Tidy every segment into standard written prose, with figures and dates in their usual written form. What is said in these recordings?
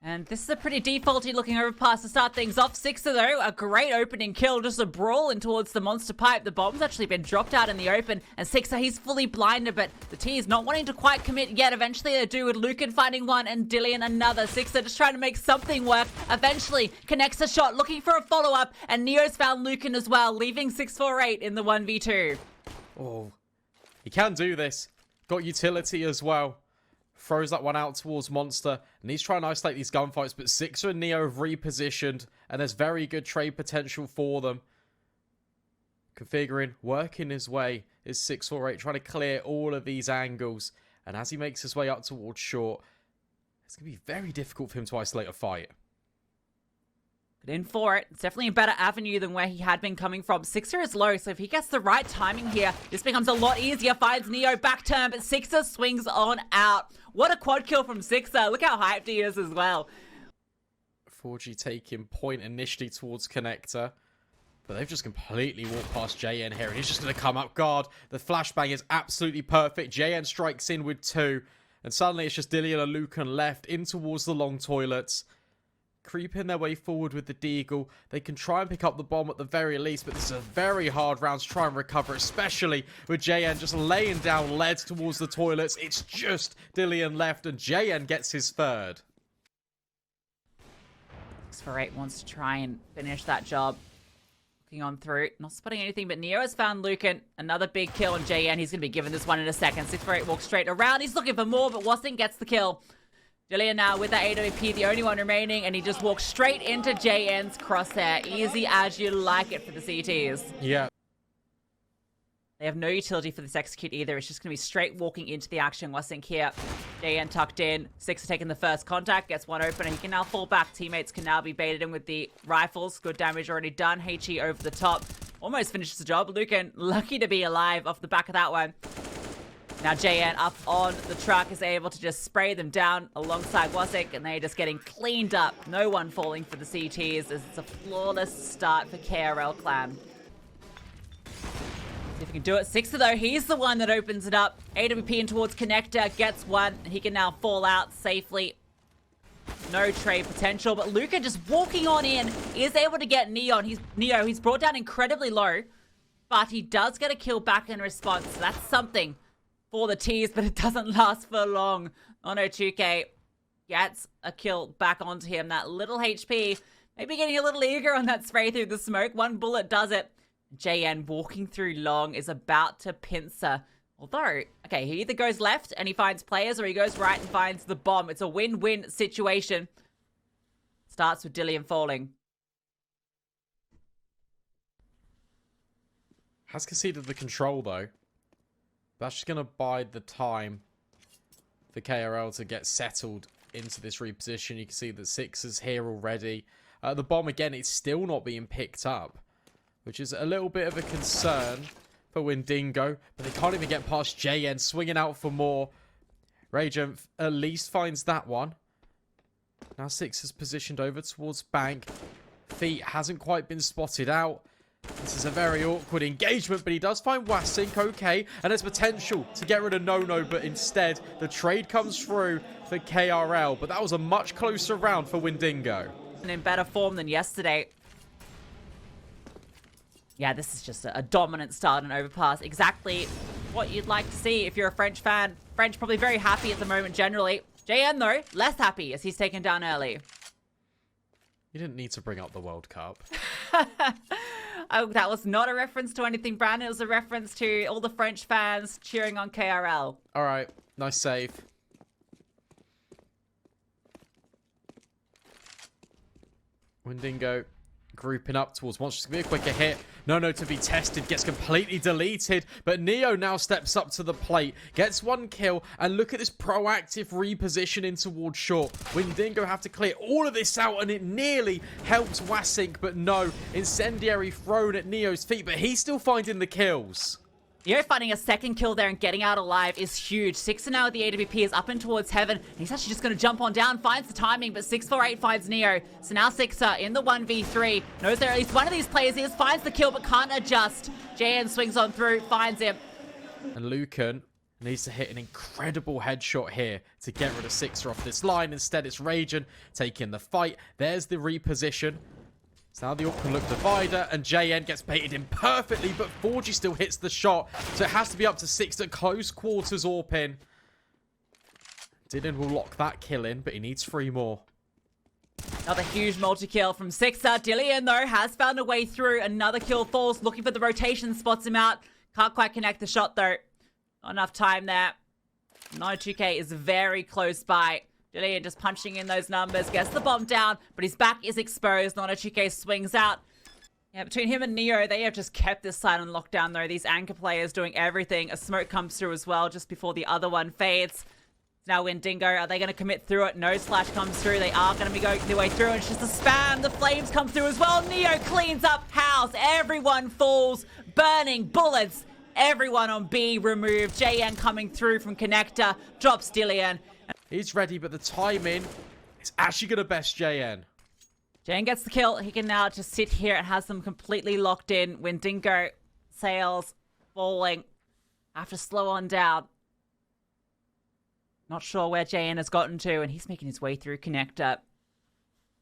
And this is a pretty defaulty looking overpass to start things off. Sixer, though, a great opening kill. Just a brawl in towards the monster pipe. The bomb's actually been dropped out in the open. And Sixer, he's fully blinded, but the T is not wanting to quite commit yet. Eventually they do, with Lucan finding one and Dillian another. Sixer just trying to make something work. Eventually connects a shot, looking for a follow-up. And Neo's found Lucan as well, leaving 648 in the 1v2. Oh, he can do this. Got utility as well. Throws that one out towards Monster, and he's trying to isolate these gunfights, but Sixer and Neo have repositioned, and there's very good trade potential for them. Configuring, working his way is 648, trying to clear all of these angles, and as he makes his way up towards short, it's going to be very difficult for him to isolate a fight. In for it. It's definitely a better avenue than where he had been coming from. Sixer is low, so if he gets the right timing here, this becomes a lot easier. Finds Neo back turn, but Sixer swings on out. What a quad kill from Sixer. Look how hyped he is as well. 4G taking point initially towards Connector, but they've just completely walked past JN here, and he's just going to come up guard. The flashbang is absolutely perfect. JN strikes in with 2, and suddenly it's just Dillian and Lucan left in towards the long toilets. Creeping their way forward with the Deagle. They can try and pick up the bomb at the very least, but this is a very hard round to try and recover, especially with JN just laying down lead towards the toilets. It's just Dillian left, and JN gets his third. 648 wants to try and finish that job. Looking on through, not spotting anything, but Neo has found Lucan. Another big kill on JN. He's going to be given this one in a second. 648 walks straight around. He's looking for more, but Wasing gets the kill. Dillian now with that AWP, the only one remaining, and he just walks straight into JN's crosshair. Easy as you like it for the CTs. Yeah. They have no utility for this execute either. It's just going to be straight walking into the action. Wasing here. JN tucked in. Sixer taking the first contact. Gets one open, and he can now fall back. Teammates can now be baited in with the rifles. Good damage already done. HE over the top. Almost finishes the job. Lucan lucky to be alive off the back of that one. Now JN up on the truck is able to just spray them down alongside Wasik, and they're just getting cleaned up. No one falling for the CTs as it's a flawless start for KRL Clan. See if he can do it. Sixer though, he's the one that opens it up. AWP in towards Connector, gets one. He can now fall out safely. No trade potential, but Luca just walking on in is able to get Neo. He's brought down incredibly low, but he does get a kill back in response. So that's something for the T's, but it doesn't last for long. Oh no, 2K gets a kill back onto him. That little HP, maybe getting a little eager on that spray through the smoke. One bullet does it. JN walking through long is about to pincer. Although, okay, he either goes left and he finds players, or he goes right and finds the bomb. It's a win-win situation. Starts with Dillian falling. Has conceded the control though. That's just going to bide the time for KRL to get settled into this reposition. You can see that Sixer's here already. The bomb, again, it's still not being picked up, which is a little bit of a concern for WINDINGO. But they can't even get past JN, swinging out for more. Ragent at least finds that one. Now Sixer's positioned over towards Bank. Feet hasn't quite been spotted out. This is a very awkward engagement, but he does find Wasink, okay, and there's potential to get rid of No-No, but instead the trade comes through for KRL, but that was a much closer round for WINDINGO. And in better form than yesterday. Yeah, this is just a dominant start and overpass. Exactly what you'd like to see if you're a French fan. French probably very happy at the moment generally. JN, though, less happy as he's taken down early. You didn't need to bring up the World Cup. Oh, that was not a reference to anything, Brandon. It was a reference to all the French fans cheering on KRL. All right. Nice save. WINDINGO grouping up towards Monsters. Going to be a quicker hit. No to be tested. Gets completely deleted. But Neo now steps up to the plate. Gets one kill. And look at this proactive repositioning towards short. WINDINGO have to clear all of this out. And it nearly helps Wasink. But no. Incendiary thrown at Neo's feet. But he's still finding the kills. Neo finding a second kill there and getting out alive is huge. Sixer now with the AWP is up in towards heaven. He's actually just going to jump on down, finds the timing, but 648 finds Neo. So now Sixer in the 1v3. Knows there at least one of these players is, finds the kill but can't adjust. JN swings on through, finds him. And Lucan Needs to hit an incredible headshot here to get rid of Sixer off this line. Instead, it's Raging taking the fight. There's the reposition. So now the AWP can look divider, and JN gets baited in perfectly, but 4G still hits the shot. So it has to be up to 6 at close quarters AWP in. Dylan will lock that kill in, but he needs 3 more. Another huge multi-kill from Sixer. Dillian, though, has found a way through. Another kill falls, looking for the rotation, spots him out. Can't quite connect the shot, though. Not enough time there. 92K is very close by. Dillian just punching in those numbers. Gets the bomb down, but his back is exposed. 92K swings out. Yeah, between him and Neo, they have just kept this side on lockdown, though. These anchor players doing everything. A smoke comes through as well, just before the other one fades. Now WINDINGO, are they going to commit through it? No splash comes through. They are going to be going their way through. And it's just a spam. The flames come through as well. Neo cleans up house. Everyone falls. Burning bullets. Everyone on B removed. JN coming through from connector. Drops Dillian. He's ready, but the timing is actually going to best JN. JN gets the kill. He can now just sit here and has them completely locked in. WINDINGO, sails, falling. Have to slow on down. Not sure where JN has gotten to, and he's making his way through connector.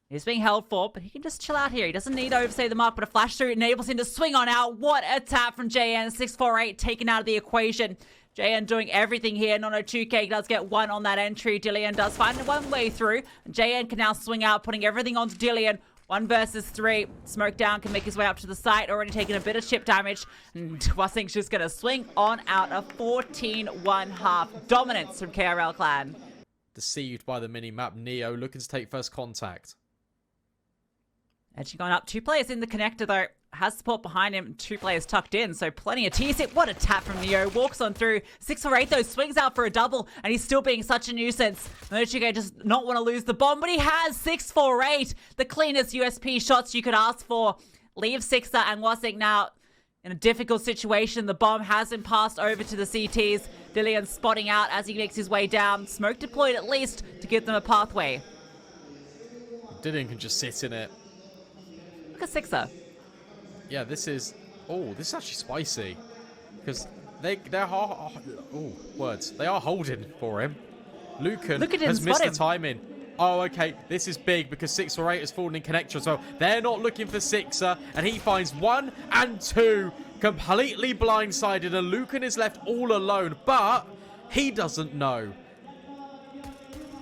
He's being held for, but he can just chill out here. He doesn't need to oversay the mark, but a flash through enables him to swing on out. What a tap from JN. 648 taken out of the equation. JN doing everything here. 902K does get 1 on that entry. Dillian does find one way through. JN can now swing out, putting everything onto Dillian. 1 versus 3. Smoke down can make his way up to the site. Already taking a bit of chip damage. And Wassing's just going to swing on out. A 14-1-half dominance from KRL Clan. Deceived by the mini-map. Neo looking to take first contact. Edging on up. 2 players in the connector, though. Has support behind him. 2 players tucked in, so plenty of T-sit. What a tap from Neo. Walks on through. 648, though, swings out for a double, and he's still being such a nuisance. Nochige does not want to lose the bomb, but he has 648. The cleanest USP shots you could ask for. Leaves Sixer and Wasik now in a difficult situation. The bomb has been passed over to the CTs. Dillian spotting out as he makes his way down. Smoke deployed at least to give them a pathway. Dillian can just sit in it. Look at Sixer. Yeah, this is... Oh, this is actually spicy. Because they are holding for him. Lucan has missed the timing. Oh, okay. This is big because 648 has fallen in connector as well. They're not looking for Sixer. And he finds 1 and 2. Completely blindsided. And Lucan is left all alone. But he doesn't know.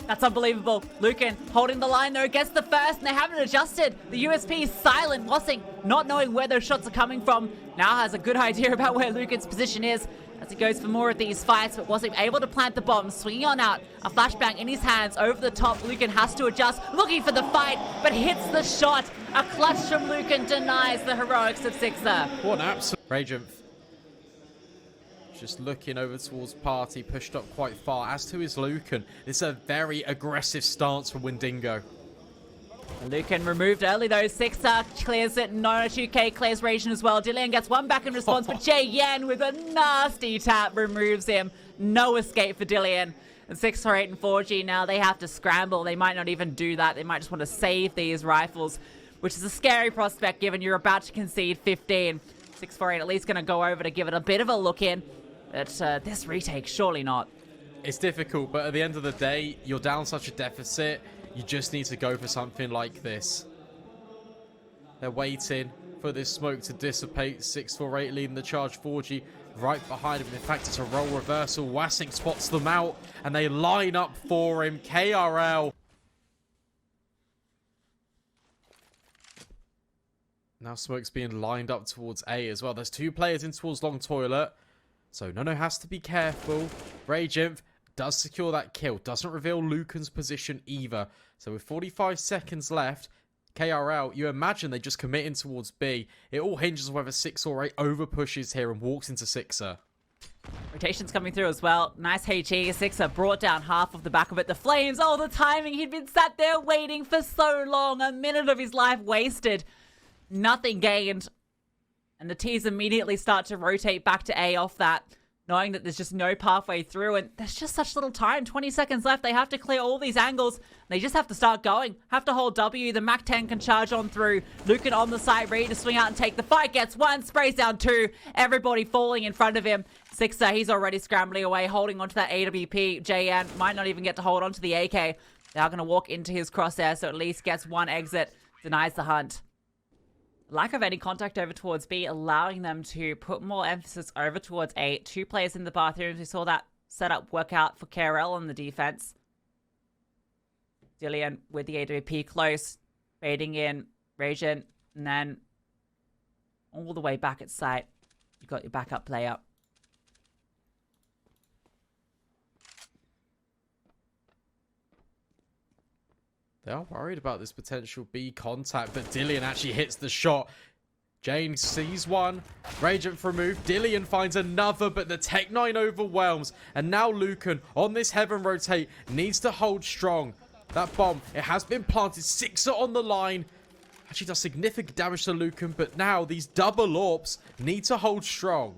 That's unbelievable. Lucan holding the line though, gets the first, and they haven't adjusted. The USP is silent. Wassing, not knowing where those shots are coming from, now has a good idea about where Lucan's position is as he goes for more of these fights, but wasn't able to plant the bomb. Swinging on out, a flashbang in his hands, over the top. Lucan has to adjust, looking for the fight, but hits the shot. A clutch from Lucan denies the heroics of Sixer. What an absolute... Radiant just looking over towards Party, pushed up quite far, as to his Lucan. It's a very aggressive stance from WINDINGO. Lucan removed early though. Sixer clears it. 902K clears Radiant as well. Dillian gets 1 back in response, but Yen with a nasty tap removes him. No escape for Dillian. And 648 and 4G now, they have to scramble. They might not even do that. They might just want to save these rifles, which is a scary prospect given you're about to concede 15. 648 at least going to go over to give it a bit of a look in. But this retake, surely not. It's difficult, but at the end of the day, you're down such a deficit, you just need to go for something like this. They're waiting for this smoke to dissipate. 648 leading the charge. 4G right behind him. In fact, it's a role reversal. Wassing spots them out, and they line up for him. KRL. Now smoke's being lined up towards A as well. There's 2 players in towards long toilet. So Nono has to be careful. Radiant does secure that kill. Doesn't reveal Lucan's position either. So with 45 seconds left, KRL, you imagine they just commit in towards B. It all hinges on whether 648 over pushes here and walks into Sixer. Rotation's coming through as well. Nice HE. Sixer brought down half of the back of it. The flames, oh, the timing. He'd been sat there waiting for so long. A minute of his life wasted. Nothing gained. And the T's immediately start to rotate back to A off that. knowing that there's just no pathway through, and there's just such little time. 20 seconds left. They have to clear all these angles. They just have to start going. Have to hold W. The MAC-10 can charge on through. Lucan on the side, ready to swing out and take the fight. Gets one, sprays down two. Everybody falling in front of him. Sixer, he's already scrambling away, holding onto that AWP. JN might not even get to hold onto the AK. They are going to walk into his crosshair, so at least gets one exit. Denies the hunt. Lack of any contact over towards B, allowing them to put more emphasis over towards A. 2 players in the bathrooms. We saw that setup work out for KRL on the defense. Dillian with the AWP close, fading in, Rajin, and then all the way back at site. You've got your backup player. They are worried about this potential B contact, but Dillian actually hits the shot. Jane sees one. Radiant for a move. Dillian finds another, but the Tech-9 overwhelms. And now Lucan, on this heaven rotate, needs to hold strong. That bomb, it has been planted. Sixer on the line. Actually does significant damage to Lucan, but now these double AWPs need to hold strong.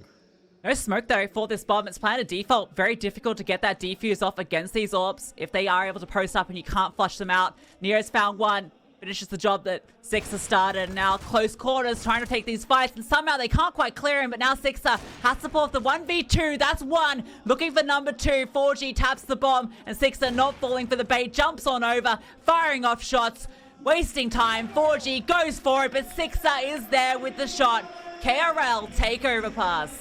No smoke, though, for this bomb. It's planted default. Very difficult to get that defuse off against these AWPs if they are able to post up and you can't flush them out. Neo's found one. Finishes the job that Sixer started. And now close quarters, trying to take these fights. And somehow they can't quite clear him. But now Sixer has to pull off the 1v2. That's one. Looking for number 2. 4G taps the bomb. And Sixer not falling for the bait. Jumps on over. Firing off shots. Wasting time. 4G goes for it. But Sixer is there with the shot. KRL takeover pass.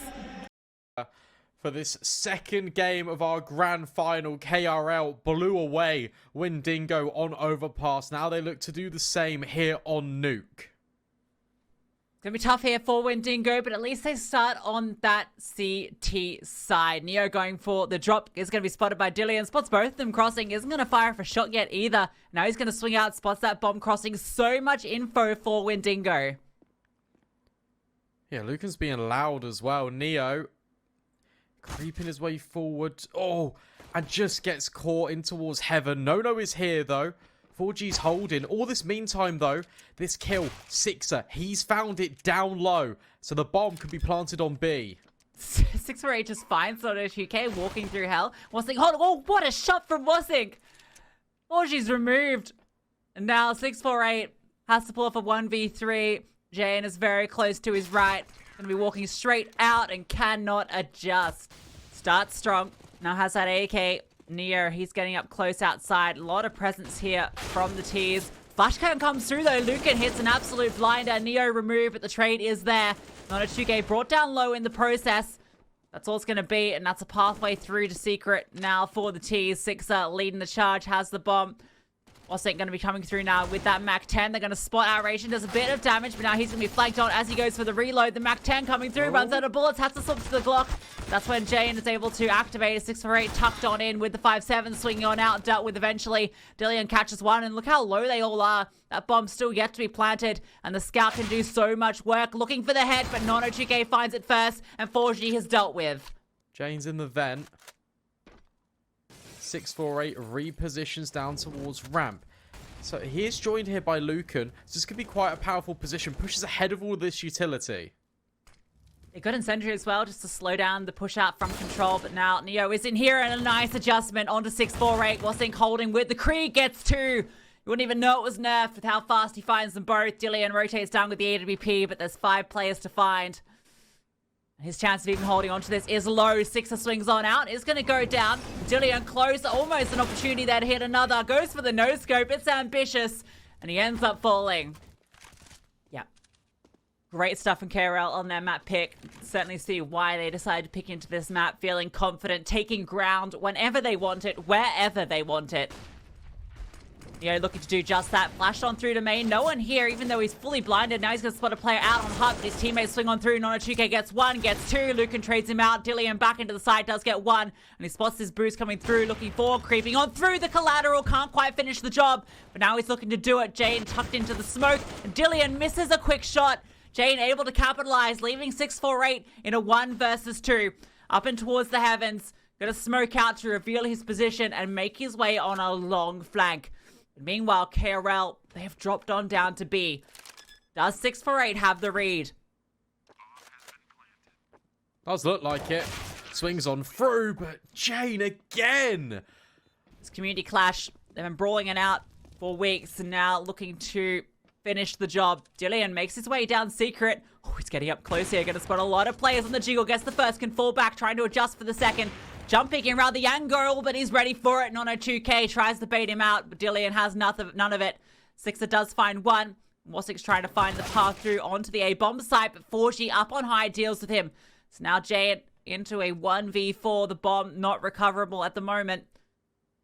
For this second game of our grand final, KRL blew away WINDINGO on Overpass. Now they look to do the same here on Nuke. It's going to be tough here for WINDINGO, but at least they start on that CT side. Neo going for the drop is going to be spotted by Dillian. Spots both of them crossing. Isn't going to fire for a shot yet either. Now he's going to swing out, spots that bomb crossing. So much info for WINDINGO. Yeah, Lucan's being loud as well. Neo creeping his way forward. Oh, and just gets caught in towards heaven. No is here, though. 4G's holding. All this meantime, though, this kill, Sixer, he's found it down low. So the bomb could be planted on B. 648 just finds Soto 2K walking through hell. Wasink, hold on. Oh, what a shot from Wasink. 4G's removed. And now 648 has to pull off a 1v3. Jane is very close to his right. Going to be walking straight out and cannot adjust. Starts strong. Now has that AK. Neo, he's getting up close outside. A lot of presence here from the T's. Flashcam comes through though. Lucan hits an absolute blinder. Neo removed, but the trade is there. Not a 2K brought down low in the process. That's all it's going to be, and that's a pathway through to Secret now for the T's. Sixer leading the charge, has the bomb. Wasink going to be coming through now with that MAC-10. They're going to spot Ouration. Does a bit of damage, but now he's going to be flanked on as he goes for the reload. The MAC-10 coming through, runs out of bullets, has to swap to the Glock. That's when Jane is able to activate a 648, tucked on in with the 5.7, swinging on out, dealt with eventually. Dillian catches one, and look how low they all are. That bomb's still yet to be planted, and the scout can do so much work. Looking for the head, but Nono2K finds it first, and 4G has dealt with. Jane's in the vent. 648 repositions down towards ramp. So he is joined here by Lucan. So this could be quite a powerful position. Pushes ahead of all this utility. They got incendiary as well, just to slow down the push out from control. But now Neo is in here, and a nice adjustment onto 648. Wasink holding with the Krieg gets 2. You wouldn't even know it was nerfed with how fast he finds them both. Dillian rotates down with the AWP, but there's 5 players to find. His chance of even holding onto this is low. Sixer swings on out. Is going to go down. Dillian close. Almost an opportunity there to hit another. Goes for the no-scope. It's ambitious. And he ends up falling. Yeah. Great stuff from KRL on their map pick. Certainly see why they decided to pick into this map. Feeling confident. Taking ground whenever they want it. Wherever they want it. Neo looking to do just that. Flashed on through to main. No one here, even though he's fully blinded. Now he's going to spot a player out on hut, but his teammates swing on through. Nono2K gets 1, gets 2. Lucan trades him out. Dillian back into the side, does get 1. And he spots his boost coming through, looking for, creeping on through the collateral. Can't quite finish the job, but now he's looking to do it. Jane tucked into the smoke. And Dillian misses a quick shot. Jane able to capitalize, leaving 648 in a 1 versus 2. Up and towards the heavens. Going to smoke out to reveal his position and make his way on a long flank. Meanwhile, KRL, they have dropped on down to B. Does 648 have the read? Does look like it. Swings on through, but Jane again. This community clash, they've been brawling it out for weeks and now looking to finish the job. Dillian makes his way down secret. Oh, he's getting up close here. Going to spot a lot of players on the jiggle. Gets the first, can fall back, trying to adjust for the second. Jumping around the angle, but he's ready for it. Nono 2K tries to bait him out, but Dillian has none of it. Sixer does find one. Wasik's trying to find the path through onto the A-bomb site, but 4G up on high deals with him. So now Jane into a 1v4. The bomb not recoverable at the moment.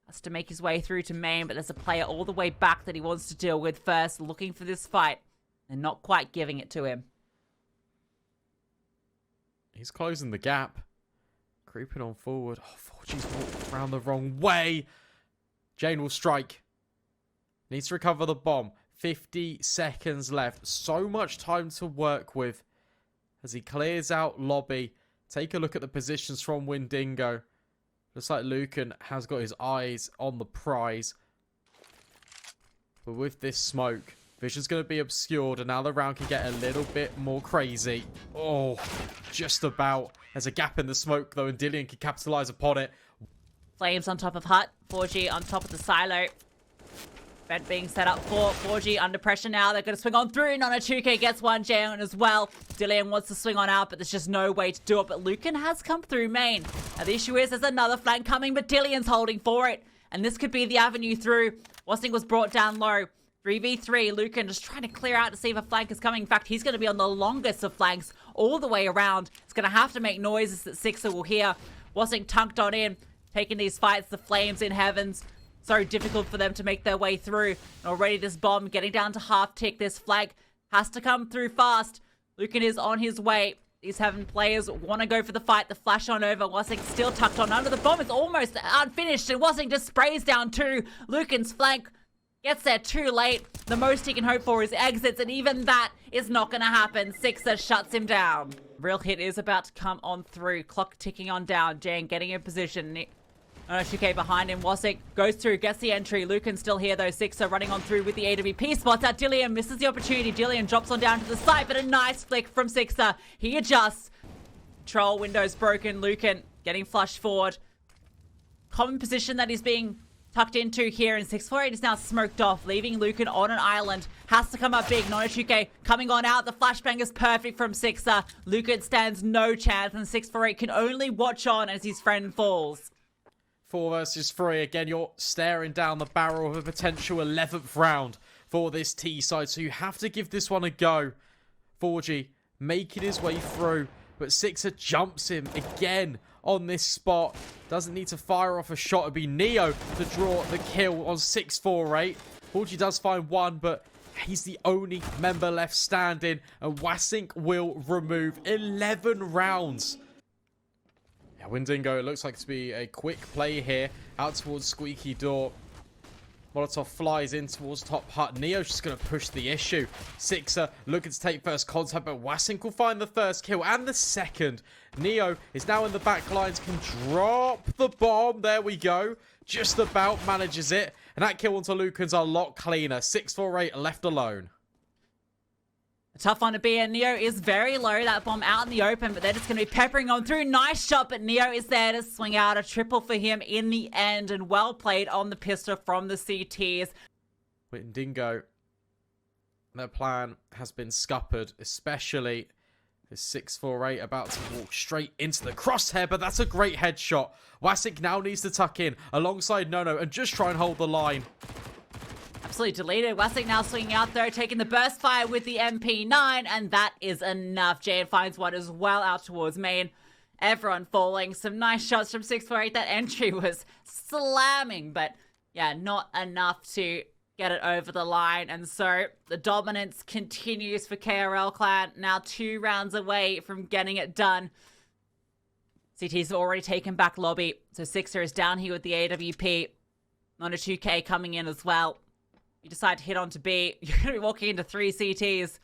Has to make his way through to main, but there's a player all the way back that he wants to deal with first, looking for this fight, and not quite giving it to him. He's closing the gap. Creeping on forward. Oh, 4G's walked around the wrong way. Jane will strike. Needs to recover the bomb. 50 seconds left. So much time to work with as he clears out lobby. Take a look at the positions from WINDINGO. Looks like Lucan has got his eyes on the prize. But with this smoke, vision's going to be obscured, and now the round can get a little bit more crazy. Oh, just about. There's a gap in the smoke, though, and Dillian can capitalize upon it. Flames on top of Hut. 4G on top of the silo. Vent being set up for 4G under pressure now. They're going to swing on through. Nono 2K gets one down as well. Dillian wants to swing on out, but there's just no way to do it. But Lucan has come through main. Now the issue is there's another flank coming, but Dillian's holding for it. And this could be the avenue through. Wasing was brought down low. 3v3. Lucan just trying to clear out to see if a flank is coming. In fact, he's going to be on the longest of flanks all the way around. He's going to have to make noises that Sixer will hear. Wasing tunked on in, taking these fights. The flames in heavens. So difficult for them to make their way through. And already this bomb getting down to half tick. This flag has to come through fast. Lucan is on his way. These Heaven players want to go for the fight. The flash on over. Wasing still tucked on under. The bomb is almost unfinished. And Wasing just sprays down too. Lucan's flank gets there too late. The most he can hope for is exits. And even that is not going to happen. Sixer shuts him down. Real hit is about to come on through. Clock ticking on down. Jane getting in position. Nono 2K behind him. Wasik goes through, gets the entry. Lucan's still here though. Sixer running on through with the AWP. Spots out Dillian, misses the opportunity. Dillian drops on down to the side, but a nice flick from Sixer. He adjusts. Control windows broken. Lucan getting flushed forward. Common position that he's being tucked into here, and 648 is now smoked off, leaving Lucan on an island. Has to come up big. Nono 2K coming on out. The flashbang is perfect from Sixer. Lucan stands no chance, and 648 can only watch on as his friend falls. 4 versus 3. Again, you're staring down the barrel of a potential 11th round for this T side. So you have to give this one a go. 4G making his way through. But Sixer jumps him again on this spot. Doesn't need to fire off a shot. It'd be Neo to draw the kill on 648. 4G does find one, but he's the only member left standing. And Wasink will remove 11 rounds. Yeah, WINDINGO, it looks like to be a quick play here. Out towards Squeaky Door. Molotov flies in towards top hut. Neo's just going to push the issue. Sixer looking to take first contact, but Wasink will find the first kill and the second. Neo is now in the back lines, can drop the bomb. There we go. Just about manages it. And that kill onto Lucan's a lot cleaner. 648 left alone. Tough one to be, and Neo is very low. That bomb out in the open, but they're just going to be peppering on through. Nice shot, but Neo is there to swing out a triple for him in the end, and well played on the pistol from the CTs. WINDINGO, their plan has been scuppered, especially the 648 about to walk straight into the crosshair, but that's a great headshot. Wasik now needs to tuck in alongside Nono and just try and hold the line. Absolutely deleted. Wasik now swinging out there, taking the burst fire with the MP9, and that is enough. Jane finds one as well out towards main. Everyone falling. Some nice shots from 648. That entry was slamming, but yeah, not enough to get it over the line. And so the dominance continues for KRL Clan. Now 2 rounds away from getting it done. CT's already taken back lobby. So Sixer is down here with the AWP. Nono 2K coming in as well. You decide to hit on to B, you're going to be walking into 3 CTs.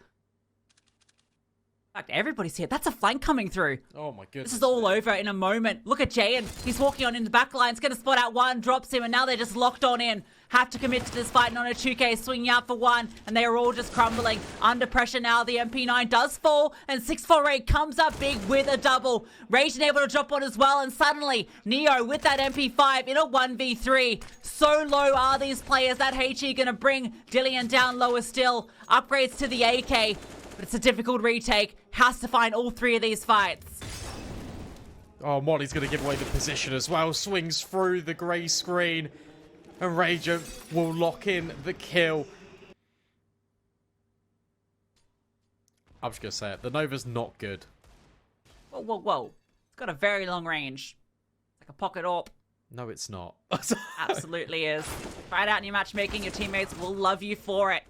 In fact, everybody's here. That's a flank coming through. Oh my goodness. This is all over in a moment. Look at Jay, and he's walking on in the back line. He's going to spot out one, drops him, and now they're just locked on in. Have to commit to this fight. On a 2K, swinging out for one, and they are all just crumbling. Under pressure now, the MP9 does fall, and 648 comes up big with a double. Raging able to drop one as well, and suddenly, Neo with that MP5 in a 1v3. So low are these players. That HE going to bring Dillian down lower still. Upgrades to the AK. But it's a difficult retake. Has to find all three of these fights. Oh, Molly's going to give away the position as well. Swings through the grey screen. And Rager will lock in the kill. I'm just going to say it. The Nova's not good. Whoa, whoa, whoa. It's got a very long range. Like a pocket AWP. No, it's not. Absolutely is. Try it out in your matchmaking. Your teammates will love you for it.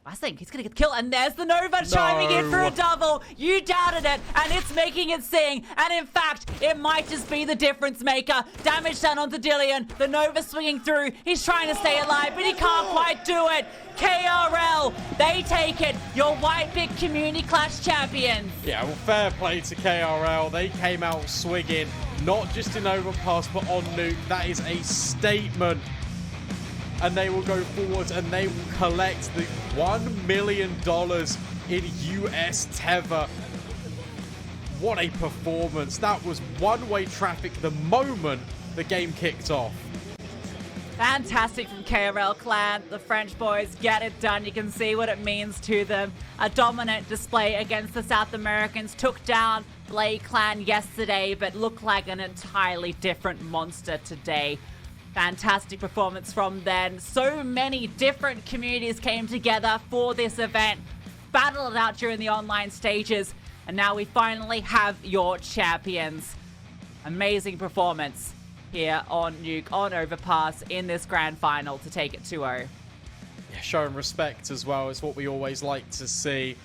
I think he's going to get killed, and there's the Nova chiming in for a double. You doubted it, and it's making it sing. And in fact, it might just be the difference maker. Damage done onto Dillian. The Nova swinging through. He's trying to stay alive, but he can't quite do it. KRL, they take it. Your WhiteBIT Community Clash champions. Yeah, well, fair play to KRL. They came out swinging, not just in Overpass, but on Nuke. That is a statement. And they will go forwards and they will collect the $1 million in US Tether. What a performance. That was one-way traffic the moment the game kicked off. Fantastic from KRL Clan. The French boys get it done. You can see what it means to them. A dominant display against the South Americans. Took down Blade Clan yesterday, but looked like an entirely different monster today. Fantastic performance from them. So many different communities came together for this event, battled it out during the online stages, and now we finally have your champions. Amazing performance here on Nuke, on Overpass, in this grand final to take it 2-0. Yeah, showing respect as well is what we always like to see.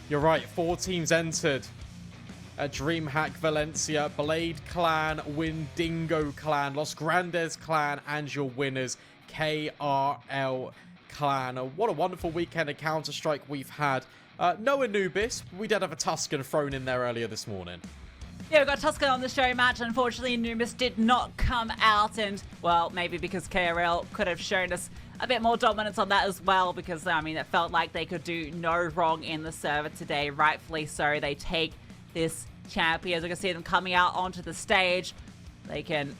You're right, 4 teams entered. DreamHack Valencia, Blade Clan, WINDINGO Clan, Los Grandes Clan, and your winners, KRL Clan. What a wonderful weekend of Counter-Strike we've had. No Anubis, we did have a Tuscan thrown in there earlier this morning. Yeah, we got Tuscan on the show match. Unfortunately, Anubis did not come out, and, well, maybe because KRL could have shown us a bit more dominance on that as well, because, I mean, it felt like they could do no wrong in the server today. Rightfully so. They take this champions. We can see them coming out onto the stage. They can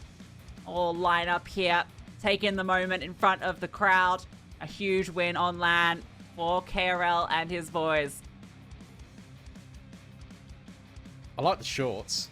all line up here, take in the moment in front of the crowd. A huge win on LAN for KRL and his boys. I like the shorts.